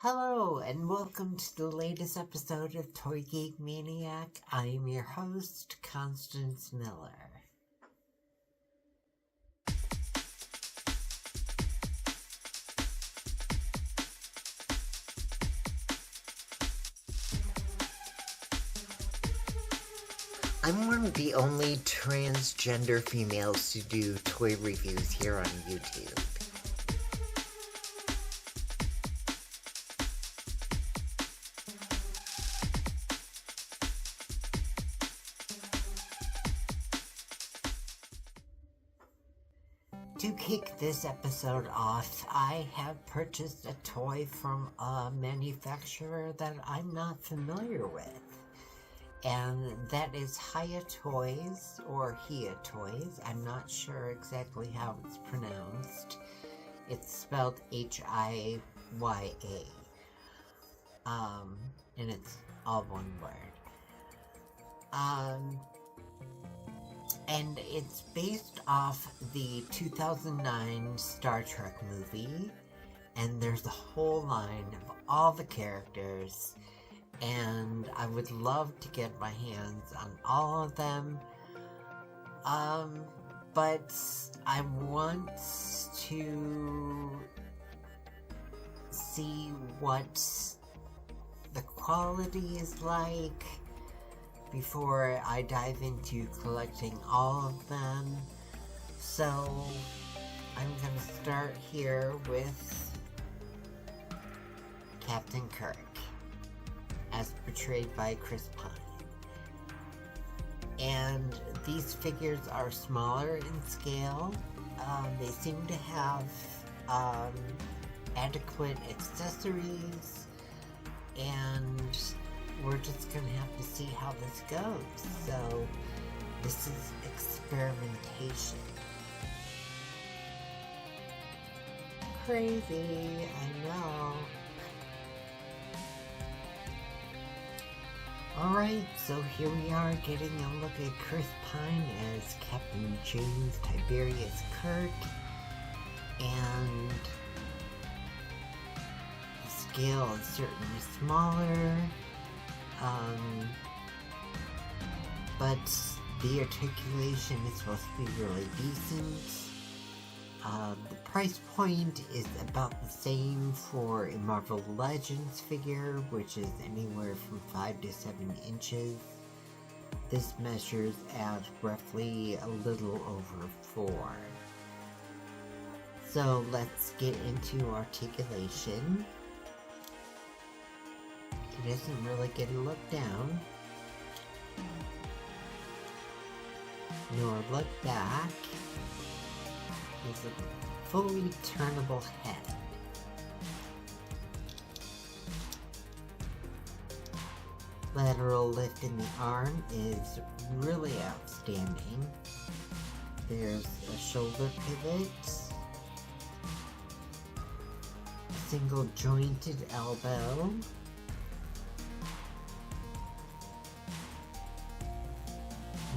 Hello, and welcome to the latest episode of Toy Geek Maniac. I am your host, Constance Miller. I'm one of the only transgender females to do toy reviews here on YouTube. To kick this episode off, I have purchased a toy from a manufacturer that I'm not familiar with. And that is Hiya Toys, or Hiya Toys. I'm not sure exactly how it's pronounced. It's spelled Hiya. And it's all one word. And it's based off the 2009 Star Trek movie, and there's a whole line of all the characters, and I would love to get my hands on all of them, but I want to see what the quality is like before I dive into collecting all of them. So I'm gonna start here with Captain Kirk, as portrayed by Chris Pine. And these figures are smaller in scale. They seem to have adequate accessories, and we're just gonna have to see how this goes. So this is experimentation. Crazy, I know. Alright, so here we are getting a look at Chris Pine as Captain James Tiberius Kirk, and the scale is certainly smaller. But the articulation is supposed to be really decent. The price point is about the same for a Marvel Legends figure, which is anywhere from 5 to 7 inches. This measures at roughly a little over 4. So let's get into articulation. He doesn't really get a look down, nor look back. He's a fully turnable head. Lateral lift in the arm is really outstanding. There's a shoulder pivot, a single jointed elbow,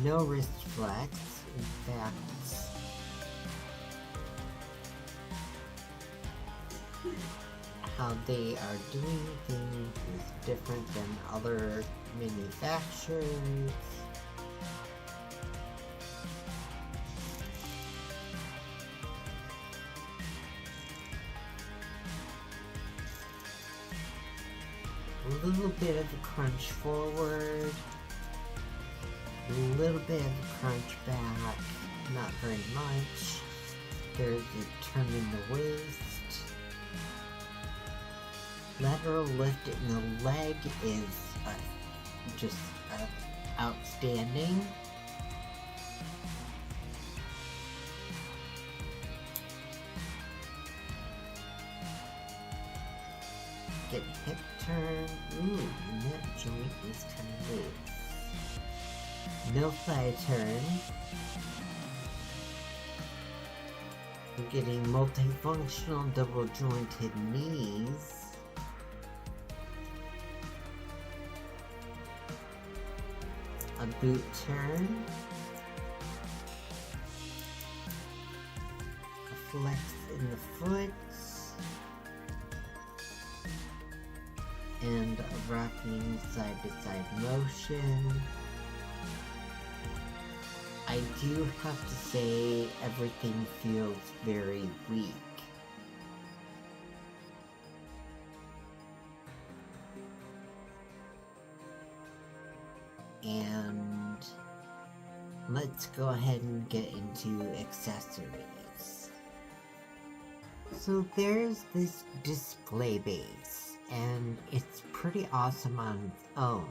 no wrist flex. In fact, how they are doing things is different than other manufacturers. A little bit of a crunch forward. A little bit of a crunch back, not very much. There's a turn in the waist. Lateral lift in the leg is just outstanding. Get hip turn. Ooh, and that joint is kind of loose. No thigh turn. We're getting multifunctional double jointed knees. A boot turn. A flex in the foot. and a rocking side-to-side motion. I do have to say everything feels very weak. And let's go ahead and get into accessories. So there's this display base, and it's pretty awesome on its own.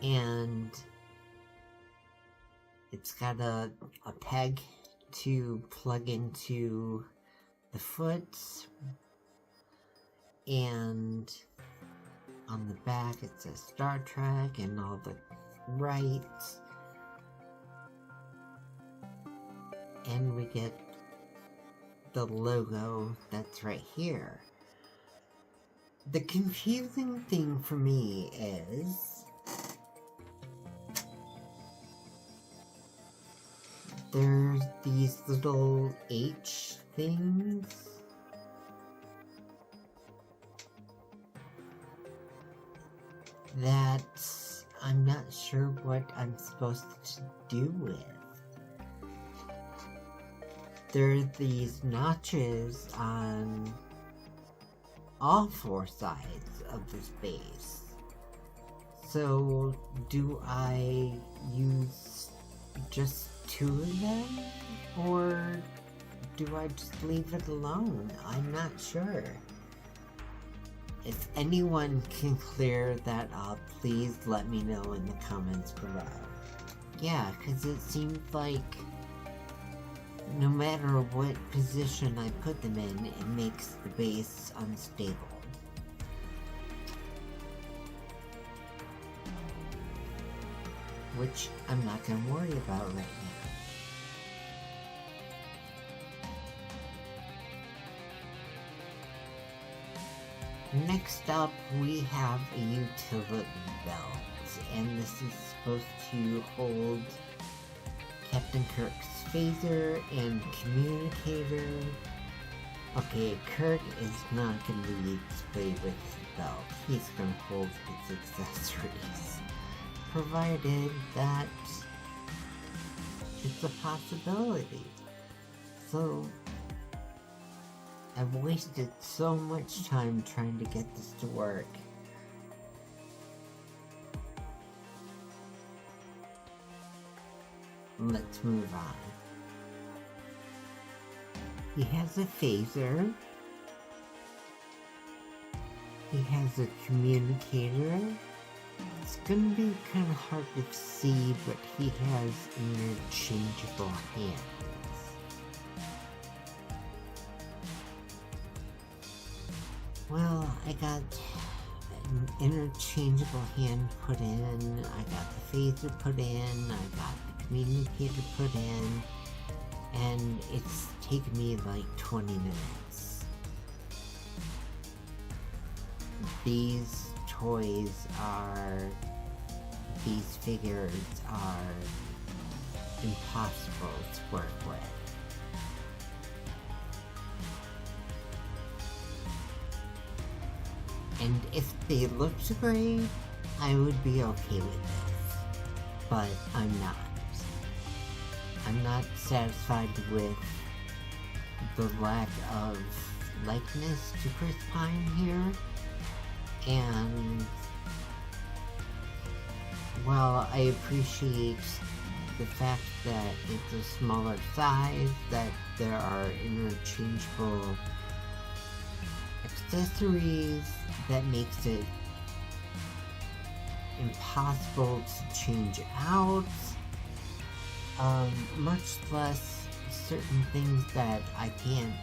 And it's got a peg to plug into the foot, and on the back it says Star Trek and all the rights. And we get the logo that's right here. The confusing thing for me is there's these little H things that I'm not sure what I'm supposed to do with. There are these notches on all four sides of this base. So do I use just two of them, or do I just leave it alone? I'm not sure. If anyone can clear that up, please let me know in the comments below. Yeah, because it seems like no matter what position I put them in, it makes the base unstable. Which I'm not going to worry about right now. Next up, we have a utility belt, and this is supposed to hold Captain Kirk's phaser and communicator. Okay, Kirk is not going to be displayed with his belt. He's going to hold his accessories, provided that it's a possibility. So I've wasted so much time trying to get this to work. Let's move on. He has a phaser. He has a communicator. It's gonna be kind of hard to see, but he has interchangeable hands. Well, I got an interchangeable hand put in, I got the phaser put in, I got the communicator put in, and it's taken me like 20 minutes. These figures are impossible to work with. And if they looked great, I would be okay with this. But I'm not. I'm not satisfied with the lack of likeness to Chris Pine here. And while I appreciate the fact that it's a smaller size, that there are interchangeable accessories, that makes it impossible to change out, much less certain things that I can't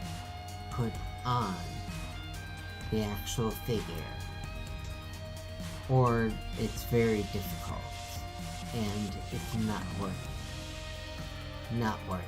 put on the actual figure, or it's very difficult and it's not worth it. Not worth it.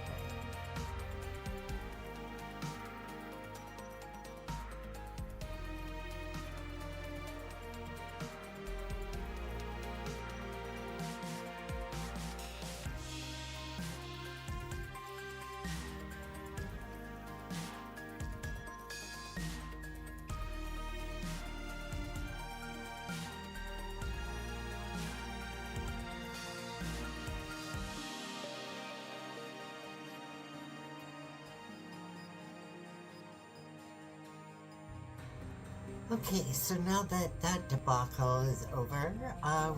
Okay, so now that that debacle is over,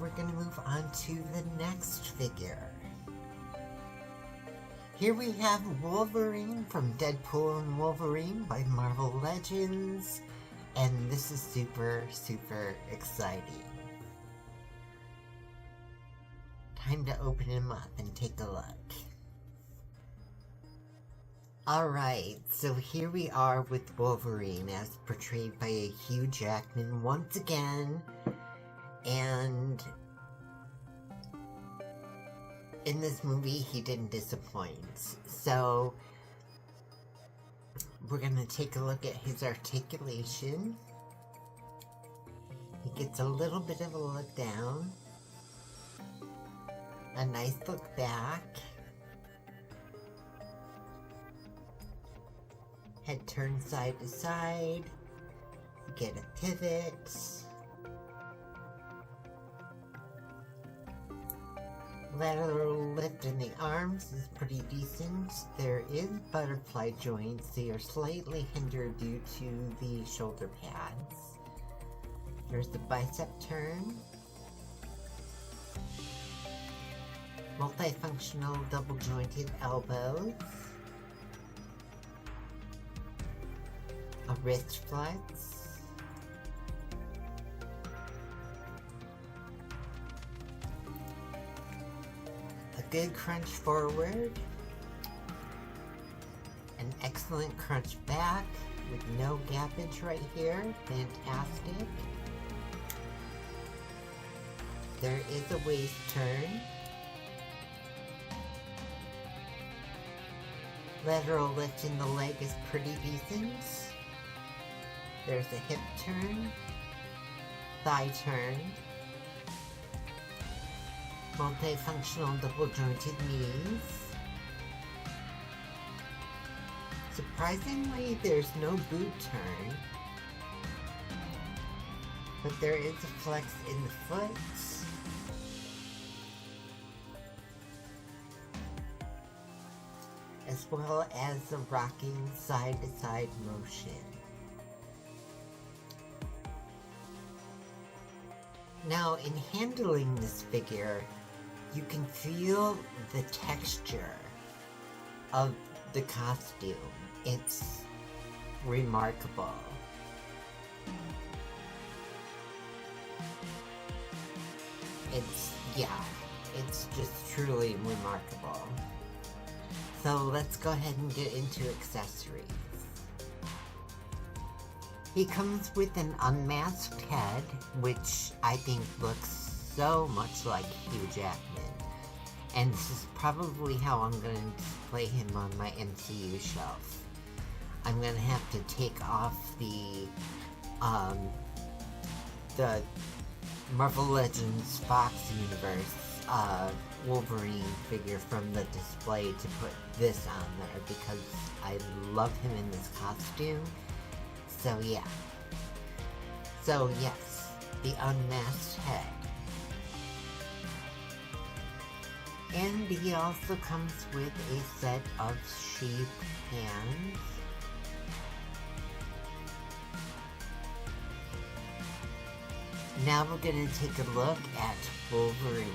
we're gonna move on to the next figure. Here we have Wolverine from Deadpool and Wolverine by Marvel Legends, and this is super, super exciting. Time to open him up and take a look. Alright, so here we are with Wolverine as portrayed by Hugh Jackman once again, and in this movie he didn't disappoint. So we're gonna take a look at his articulation. He gets a little bit of a look down, a nice look back, head turned side to side, get a pivot, lateral lift in the arms is pretty decent. There is butterfly joints, they are slightly hindered due to the shoulder pads. There's the bicep turn, multifunctional double jointed elbows, a wrist flex, a good crunch forward, an excellent crunch back with no gappage right here, fantastic. There is a waist turn, lateral lift in the leg is pretty decent. There's a hip turn, thigh turn, multifunctional double jointed knees. Surprisingly, there's no boot turn, but there is a flex in the foot. As well as a rocking side-to-side motion. Now, in handling this figure, you can feel the texture of the costume. It's remarkable. It's just truly remarkable. So let's go ahead and get into accessories. He comes with an unmasked head, which I think looks so much like Hugh Jackman. And this is probably how I'm going to display him on my MCU shelf. I'm going to have to take off the Marvel Legends Fox Universe Wolverine figure from the display to put this on there because I love him in this costume. So yeah. So yes, the unmasked head. And he also comes with a set of sheep hands. Now we're going to take a look at Wolverine.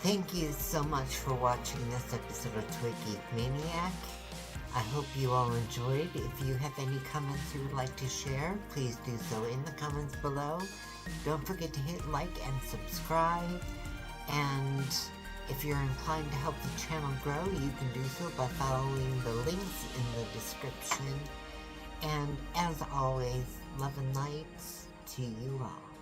Thank you so much for watching this episode of Toy Geek Maniac. I hope you all enjoyed. If you have any comments you would like to share, please do so in the comments below. Don't forget to hit like and subscribe. And if you're inclined to help the channel grow, you can do so by following the links in the description. And as always, love and light to you all.